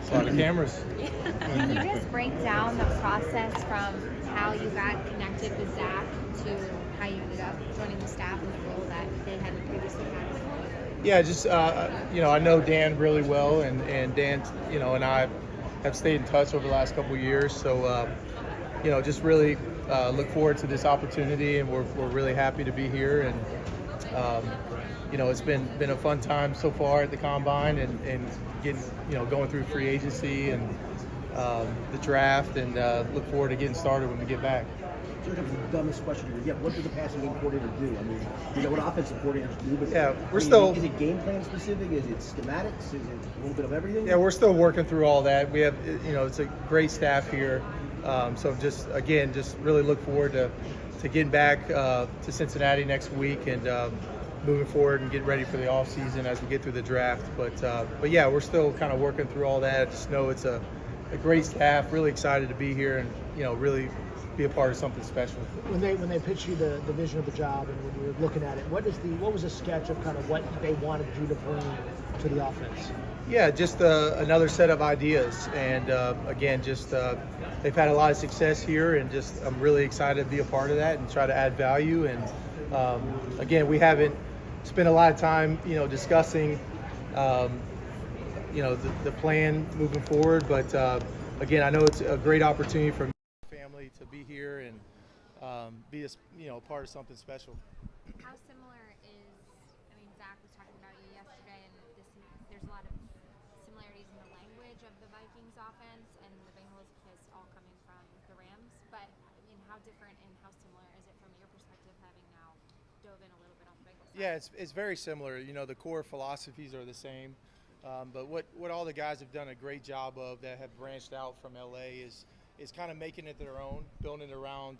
a lot of cameras. Can you just break down the process from how you got connected with Zach to how you ended up joining the staff in the role that they hadn't previously had before? Yeah, just I know Dan really well, and Dan, and I have stayed in touch over the last couple of years. So just really look forward to this opportunity, and we're really happy to be here. And it's been a fun time so far at the combine, and getting going through free agency and the draft, and look forward to getting started when we get back. Sometimes the dumbest question is, what does the passing game coordinator do? I mean, what offensive coordinators do, but yeah, we're still. Is it game plan specific? Is it schematics? Is it a little bit of everything? Yeah, we're still working through all that. We have, it's a great staff here. So just really look forward to getting back to Cincinnati next week, and moving forward and getting ready for the off season as we get through the draft. But yeah, we're still kind of working through all that. I just know it's a great staff. Really excited to be here, and really be a part of something special. When they pitched you the vision of the job, and when you were looking at it, what was a sketch of kind of what they wanted you to bring to the offense? Yeah, just another set of ideas, and again, they've had a lot of success here, and I'm really excited to be a part of that and try to add value. And again, we haven't spent a lot of time, discussing, the plan moving forward, but again, I know it's a great opportunity for family to be here and be a part of something special. How similar is, Zach was talking about you yesterday, and there's a lot of similarities in the language of the Vikings offense and the Bengals, because all coming from the Rams. But how different and how similar is it from your perspective, having now dove in a little bit on the Bengals side? Yeah, it's very similar. The core philosophies are the same. But what all the guys have done a great job of that have branched out from LA is kind of making it their own, building it around,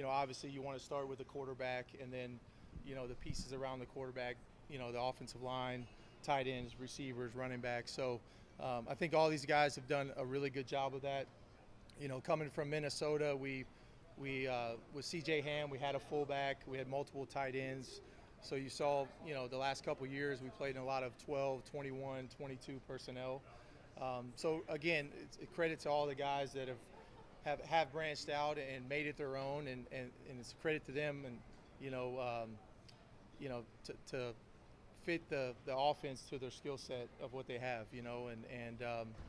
obviously you want to start with the quarterback, and then, the pieces around the quarterback, the offensive line, tight ends, receivers, running backs. So I think all these guys have done a really good job of that. Coming from Minnesota, we with C.J. Ham, we had a fullback, we had multiple tight ends. So you saw, the last couple of years we played in a lot of 12, 21, 22 personnel. So again, it's a credit to all the guys that have branched out and made it their own, and it's a credit to them, and to fit the offense to their skill set of what they have,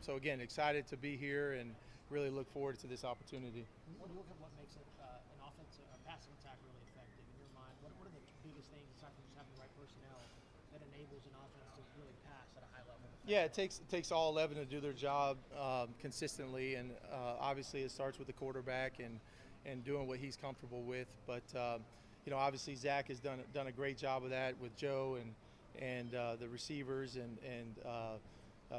so again, excited to be here and really look forward to this opportunity. What makes an offense, a passing attack really effective in your mind? What are the biggest things, aside from just having the right personnel, that enables an offense to really pass at a high level? Yeah, it takes all 11 to do their job consistently, and obviously it starts with the quarterback and doing what he's comfortable with. But obviously Zach has done a great job of that with Joe and the receivers and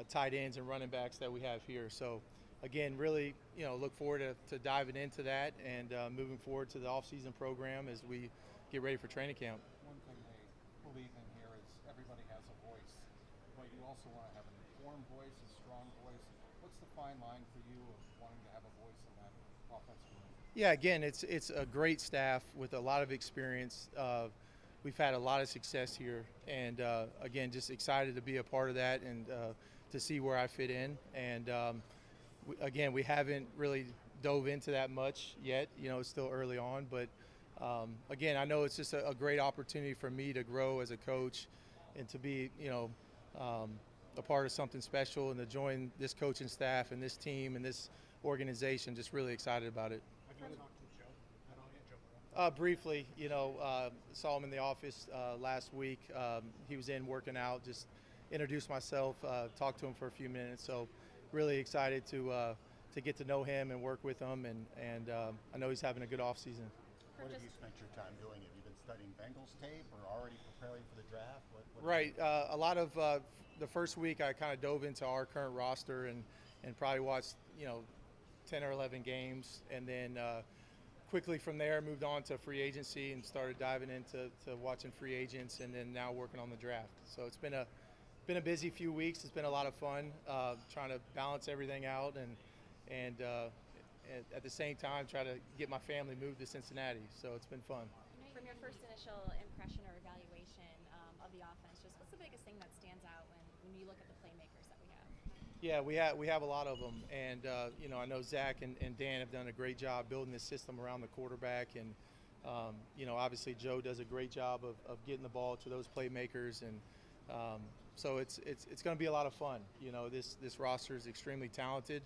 tight ends and running backs that we have here. So again, really look forward to diving into that and moving forward to the off-season program as we get ready for training camp. One thing they believe in here is everybody has a voice, but you also want to have an informed voice, a strong voice. What's the fine line for you of wanting to have a voice in that offensive room? Yeah, again, it's a great staff with a lot of experience. We've had a lot of success here, and again, just excited to be a part of that and to see where I fit in. And again, we haven't really dove into that much yet. It's still early on, but again, I know it's just a great opportunity for me to grow as a coach and to be, a part of something special, and to join this coaching staff and this team and this organization. Just really excited about it. Have you talked to Joe at all yet, Joe? Briefly, saw him in the office last week. He was in working out, just introduced myself, talked to him for a few minutes. So really excited to get to know him and work with him, and I know he's having a good off season. What have you spent your time doing? Have you been studying Bengals tape or already preparing for the draft? Right. A lot of the first week I kind of dove into our current roster and probably watched 10 or 11 games, and then quickly from there moved on to free agency and started diving into watching free agents, and then now working on the draft. So it's been a busy few weeks. It's been a lot of fun trying to balance everything out and at the same time try to get my family moved to Cincinnati. So it's been fun. From your first initial impression or evaluation of the offense, just what's the biggest thing that stands out when you look at the playmakers that we have? Yeah, we have a lot of them, and I know Zach and Dan have done a great job building this system around the quarterback, and obviously Joe does a great job of getting the ball to those playmakers, and so it's going to be a lot of fun. This roster is extremely talented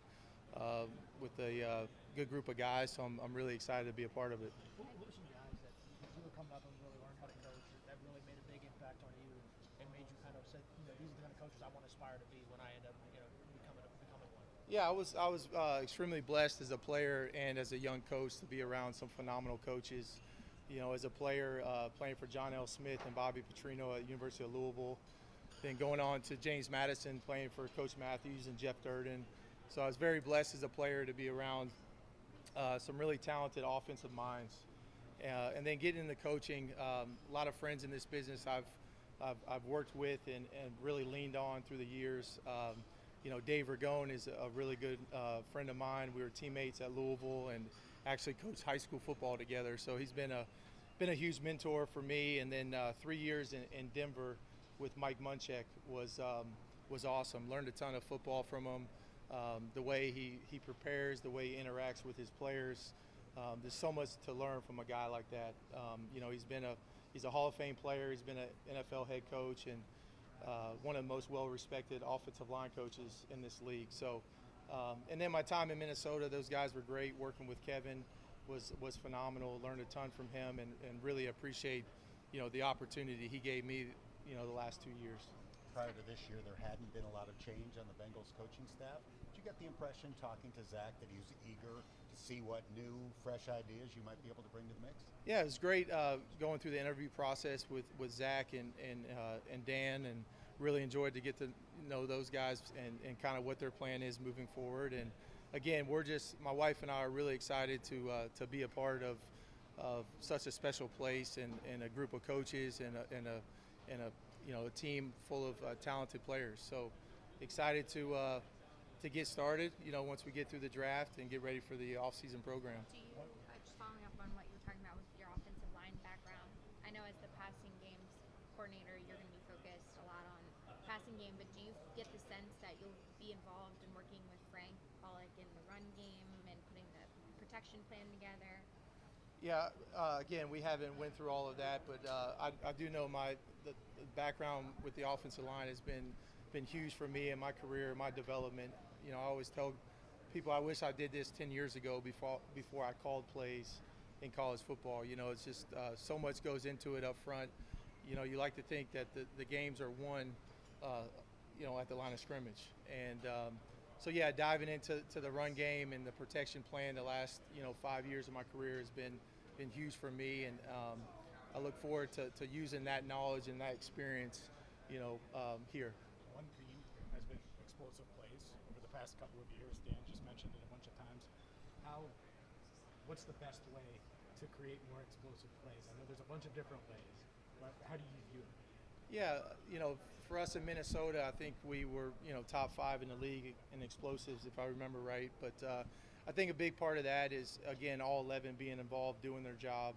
with a good group of guys, so I'm really excited to be a part of it. What were some guys that you were coming up and really learned how to coach that really made a big impact on you and made you kind of say, these are the kind of coaches I want to aspire to be when I end up, becoming one? Yeah, I was extremely blessed as a player and as a young coach to be around some phenomenal coaches. As a player, playing for John L. Smith and Bobby Petrino at University of Louisville, then going on to James Madison, playing for Coach Matthews and Jeff Durden. So I was very blessed as a player to be around some really talented offensive minds. And then getting into coaching, a lot of friends in this business I've worked with and really leaned on through the years. Dave Ragone is a really good friend of mine. We were teammates at Louisville and actually coached high school football together. So he's been a huge mentor for me. And then 3 years in Denver with Mike Munchak was awesome. Learned a ton of football from him. The way he prepares, the way he interacts with his players. There's so much to learn from a guy like that. He's a Hall of Fame player. He's been an NFL head coach and one of the most well-respected offensive line coaches in this league. So, and then my time in Minnesota, those guys were great. Working with Kevin was phenomenal. Learned a ton from him and really appreciate the opportunity he gave me the last 2 years. Prior to this year, there hadn't been a lot of change on the Bengals coaching staff. Did you get the impression, talking to Zach, that he was eager to see what new, fresh ideas you might be able to bring to the mix? Yeah, it was great going through the interview process with Zach and Dan, and really enjoyed to get to know those guys and kind of what their plan is moving forward. And again, my wife and I are really excited to be a part of such a special place and a group of coaches and a team full of talented players. So excited to get started, once we get through the draft and get ready for the off-season program. Do you, just following up on what you were talking about with your offensive line background, I know as the passing games coordinator, you're going to be focused a lot on passing game, but do you get the sense that you'll be involved in working with Frank Pollock in the run game and putting the protection plan together? Yeah, again, we haven't went through all of that, but I do know the background with the offensive line has been huge for me in my career, my development. I always tell people I wish I did this 10 years ago before I called plays in college football. It's just so much goes into it up front. You like to think that the games are won, at the line of scrimmage. And so yeah, diving into the run game and the protection plan the last 5 years of my career has been huge for me, and I look forward to using that knowledge and that experience here. One theme has been explosive plays over the past couple of years. Dan just mentioned it a bunch of times. What's the best way to create more explosive plays? I know there's a bunch of different ways, but how do you view it? Yeah, for us in Minnesota, I think we were, top 5 in the league in explosives, if I remember right. But I think a big part of that is, again, all 11 being involved, doing their job,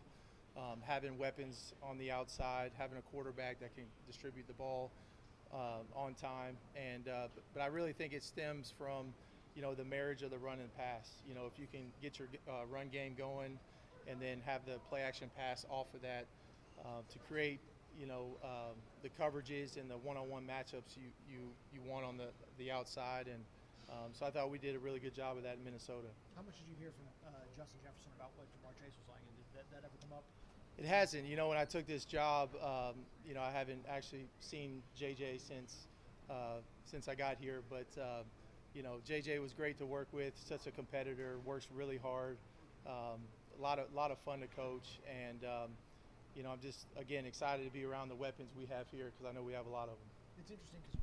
having weapons on the outside, having a quarterback that can distribute the ball on time. And but I really think it stems from, the marriage of the run and pass. If you can get your run game going and then have the play action pass off of that to create the coverages and the one-on-one matchups you want on the outside. And so I thought we did a really good job of that in Minnesota. How much did you hear from Justin Jefferson about what Jamar Chase was like, and did that ever come up? It hasn't. When I took this job, I haven't actually seen JJ since I got here. But JJ was great to work with. Such a competitor. Works really hard. A lot of fun to coach. And I'm just, again, excited to be around the weapons we have here because I know we have a lot of them. It's interesting because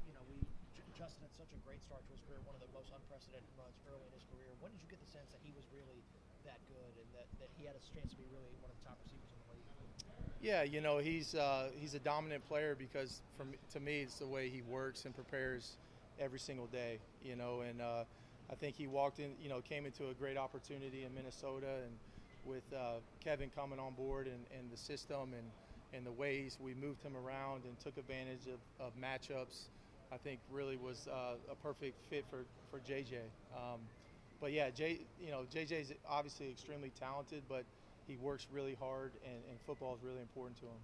Justin had such a great start to his career, one of the most unprecedented runs early in his career. When did you get the sense that he was really that good and that he had a chance to be really one of the top receivers in the league? Yeah, he's a dominant player because to me it's the way he works and prepares every single day. And I think he came into a great opportunity in Minnesota, and with Kevin coming on board and the system and the ways we moved him around and took advantage of matchups. I think really was a perfect fit for JJ. But yeah, JJ's obviously extremely talented, but he works really hard, and football is really important to him.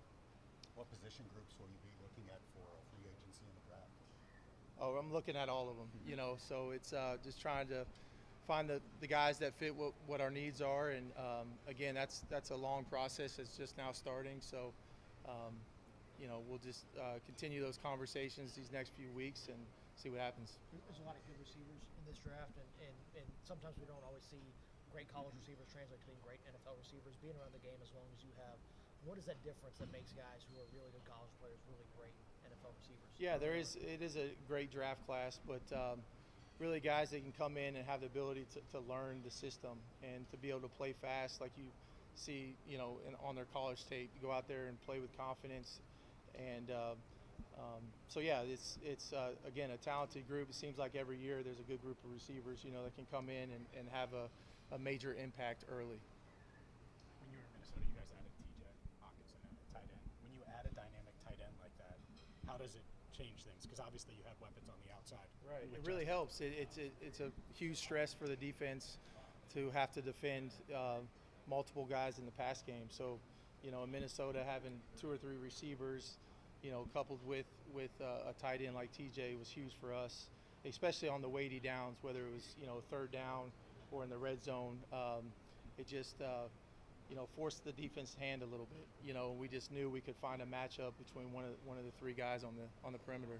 What position groups will you be looking at for free agency in the draft? Oh, I'm looking at all of them, so it's just trying to find the guys that fit what our needs are. And again, that's a long process. It's just now starting. So, we'll just continue those conversations these next few weeks and see what happens. There's a lot of good receivers in this draft, and sometimes we don't always see great college receivers translate to being great NFL receivers. Being around the game as long as you have, what is that difference that makes guys who are really good college players really great NFL receivers? Yeah, it is a great draft class, but really guys that can come in and have the ability to learn the system and to be able to play fast like you see, on their college tape, go out there and play with confidence. And so yeah, it's again a talented group. It seems like every year there's a good group of receivers, that can come in and have a major impact early. When you were in Minnesota, you guys added TJ Hawkinson at tight end. When you add a dynamic tight end like that, how does it change things? Because obviously you have weapons on the outside. Right. It really helps. It's a huge stress for the defense to have to defend multiple guys in the pass game. So, in Minnesota, having 2 or 3 receivers, coupled with a tight end like TJ was huge for us, especially on the weighty downs, whether it was, third down or in the red zone. It just, forced the defense hand a little bit. We just knew we could find a matchup between one of the 3 guys on the perimeter.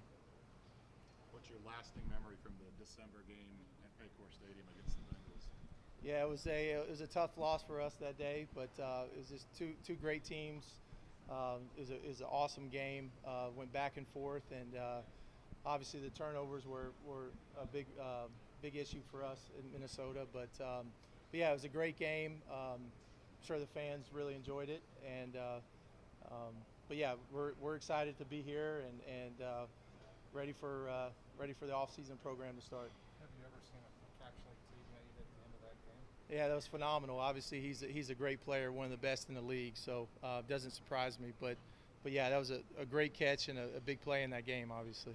What's your lasting memory from the December game at Paycor Stadium against the Bengals? Yeah, it was a tough loss for us that day, but it was just two great teams. It was an awesome game. Went back and forth, and obviously the turnovers were a big issue for us in Minnesota. But yeah, it was a great game. I'm sure the fans really enjoyed it, and but yeah, we're excited to be here and ready for the off-season program to start. Have you ever seen a catch like TJ at the end of that game? Yeah, that was phenomenal. Obviously, he's a great player, one of the best in the league. So it doesn't surprise me. But yeah, that was a great catch and a big play in that game, obviously.